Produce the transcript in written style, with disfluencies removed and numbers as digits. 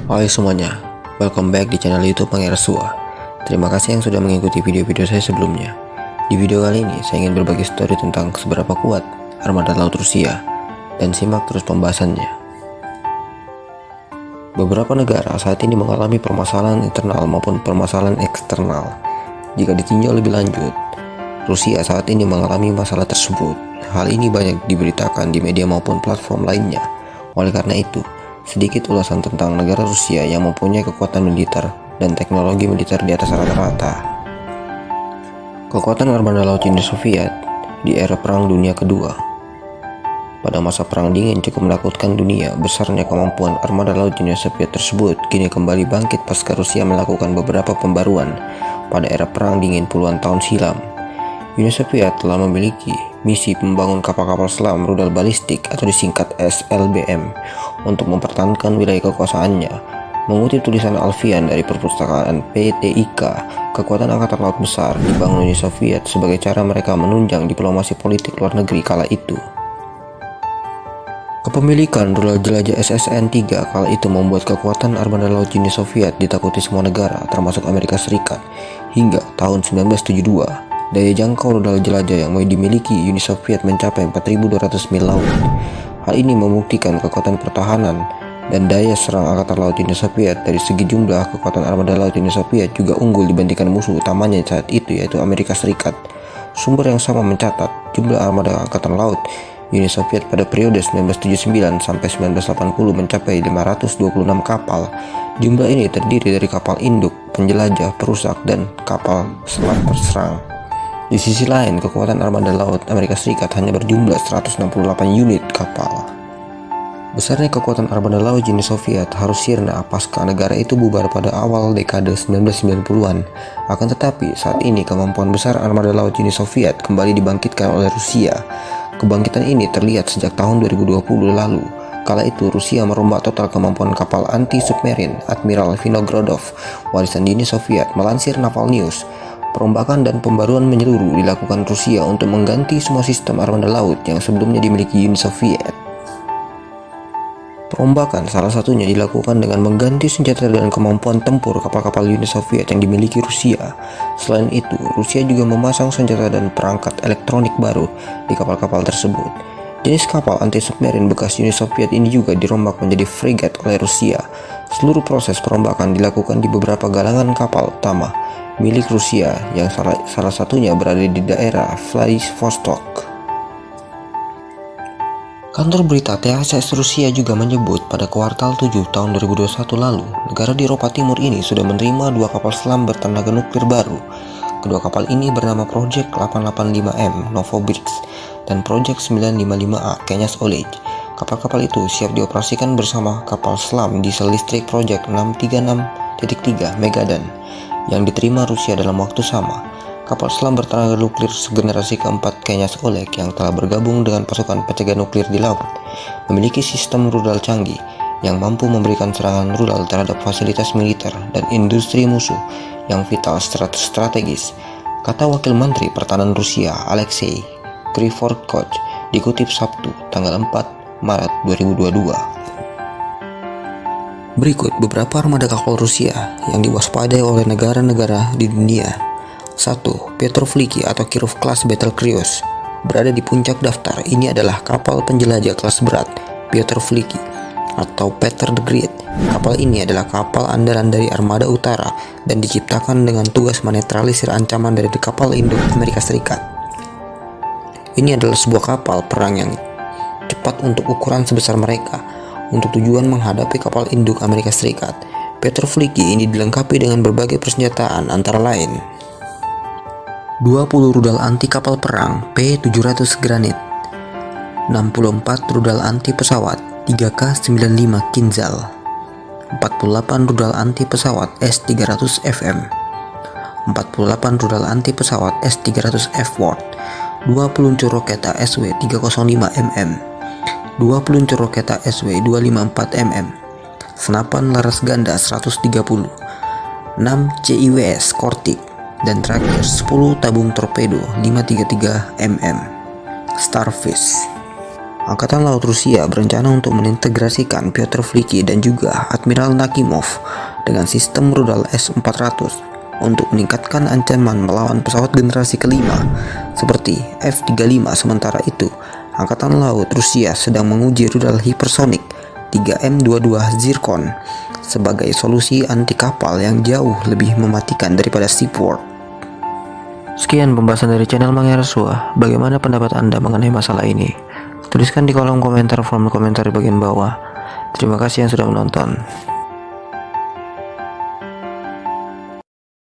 Hai semuanya, welcome back di channel YouTube Pangeran Sua. Terima kasih yang sudah mengikuti video-video saya sebelumnya. Di video kali ini, saya ingin berbagi story tentang seberapa kuat armada laut Rusia, dan simak terus pembahasannya. Beberapa negara saat ini mengalami permasalahan internal maupun permasalahan eksternal. Jika ditinjau lebih lanjut, Rusia saat ini mengalami masalah tersebut. Hal ini banyak diberitakan di media maupun platform lainnya. Oleh karena itu, sedikit ulasan tentang negara Rusia yang mempunyai kekuatan militer dan teknologi militer di atas rata-rata. Kekuatan armada laut Uni Soviet di era Perang Dunia Kedua. Pada masa Perang Dingin cukup menakutkan dunia, besarnya kemampuan armada laut Uni Soviet tersebut kini kembali bangkit pasca Rusia melakukan beberapa pembaruan pada era Perang Dingin puluhan tahun silam. Uni Soviet telah memiliki misi membangun kapal-kapal selam rudal balistik atau disingkat SLBM untuk mempertahankan wilayah kekuasaannya. Mengutip tulisan Alfian dari perpustakaan PTIK, kekuatan angkatan laut besar dibangun Uni Soviet sebagai cara mereka menunjang diplomasi politik luar negeri kala itu. Kepemilikan rudal jelajah SSN-3 kala itu membuat kekuatan armada laut Uni Soviet ditakuti semua negara termasuk Amerika Serikat. Hingga tahun 1972, daya jangkau rudal jelajah yang dimiliki Uni Soviet mencapai 4.200 mil laut. Hal ini membuktikan kekuatan pertahanan dan daya serang angkatan laut Uni Soviet. Dari segi jumlah, kekuatan armada laut Uni Soviet juga unggul dibandingkan musuh utamanya saat itu, yaitu Amerika Serikat. Sumber yang sama mencatat jumlah armada angkatan laut Uni Soviet pada periode 1979 sampai 1980 mencapai 526 kapal. Jumlah ini terdiri dari kapal induk, penjelajah, perusak, dan kapal selam berserang. Di sisi lain, kekuatan armada laut Amerika Serikat hanya berjumlah 168 unit kapal. Besarnya kekuatan armada laut Uni Soviet harus sirna pasca negara itu bubar pada awal dekade 1990-an. Akan tetapi, saat ini kemampuan besar armada laut Uni Soviet kembali dibangkitkan oleh Rusia. Kebangkitan ini terlihat sejak tahun 2020 lalu. Kala itu, Rusia merombak total kemampuan kapal anti-submarin Admiral Vinogradov, warisan Uni Soviet, melansir Naval News. Perombakan dan pembaruan menyeluruh dilakukan Rusia untuk mengganti semua sistem armada laut yang sebelumnya dimiliki Uni Soviet. Perombakan salah satunya dilakukan dengan mengganti senjata dan kemampuan tempur kapal-kapal Uni Soviet yang dimiliki Rusia. Selain itu, Rusia juga memasang senjata dan perangkat elektronik baru di kapal-kapal tersebut. Jenis kapal anti-submarin bekas Uni Soviet ini juga dirombak menjadi fregat oleh Rusia. Seluruh proses perombakan dilakukan di beberapa galangan kapal utama milik Rusia yang salah satunya berada di daerah Vladivostok. Kantor berita TASS Rusia juga menyebut pada kuartal 7 tahun 2021 lalu, negara di Eropa Timur ini sudah menerima 2 kapal selam bertenaga nuklir baru. Kedua kapal ini bernama Project 885M Novobirsk dan Project 955A Kenyas Oleg. Kapal-kapal itu siap dioperasikan bersama kapal selam diesel listrik Project 636.3 Megadan yang diterima Rusia dalam waktu sama. Kapal selam bertenaga nuklir segenerasi keempat Kenyas Oleg yang telah bergabung dengan pasukan pencegah nuklir di laut memiliki sistem rudal canggih yang mampu memberikan serangan rudal terhadap fasilitas militer dan industri musuh yang vital strategis, kata Wakil Menteri Pertahanan Rusia Alexei Krivorkov dikutip Sabtu tanggal 4 Maret 2022. Berikut beberapa armada kapal Rusia yang diwaspadai oleh negara-negara di dunia. 1. Petrovliki atau Kirov Class Battle Cruise berada di puncak daftar. Ini adalah kapal penjelajah kelas berat Petrovliki atau Peter the Great. Kapal ini adalah kapal andalan dari Armada Utara dan diciptakan dengan tugas menetralisir ancaman dari kapal induk Amerika Serikat. Ini adalah sebuah kapal perang yang cepat untuk ukuran sebesar mereka untuk tujuan menghadapi kapal induk Amerika Serikat. Petrovliki ini dilengkapi dengan berbagai persenjataan antara lain 20 rudal anti kapal perang P-700 Granit, 64 rudal anti pesawat 3K-95 Kinzhal, 48 rudal anti pesawat S-300 FM, 48 rudal anti pesawat S-300 F-Ward, 2 peluncur roketa SW-305mm, 2 peluncur roketa SW-254mm, senapan laras ganda 130, 6 CIWS Kortik, dan terakhir 10 tabung torpedo 533mm Starfish. Angkatan Laut Rusia berencana untuk mengintegrasikan Pyotr Veliky dan juga Admiral Nakimov dengan sistem rudal S-400 untuk meningkatkan ancaman melawan pesawat generasi kelima seperti F-35. Sementara itu, Angkatan Laut Rusia sedang menguji rudal hipersonik 3M22 Zircon sebagai solusi anti kapal yang jauh lebih mematikan daripada Seaboard. Sekian pembahasan dari channel Mangyarasua. Bagaimana pendapat Anda mengenai masalah ini? Tuliskan di kolom komentar bagian bawah. Terima kasih yang sudah menonton.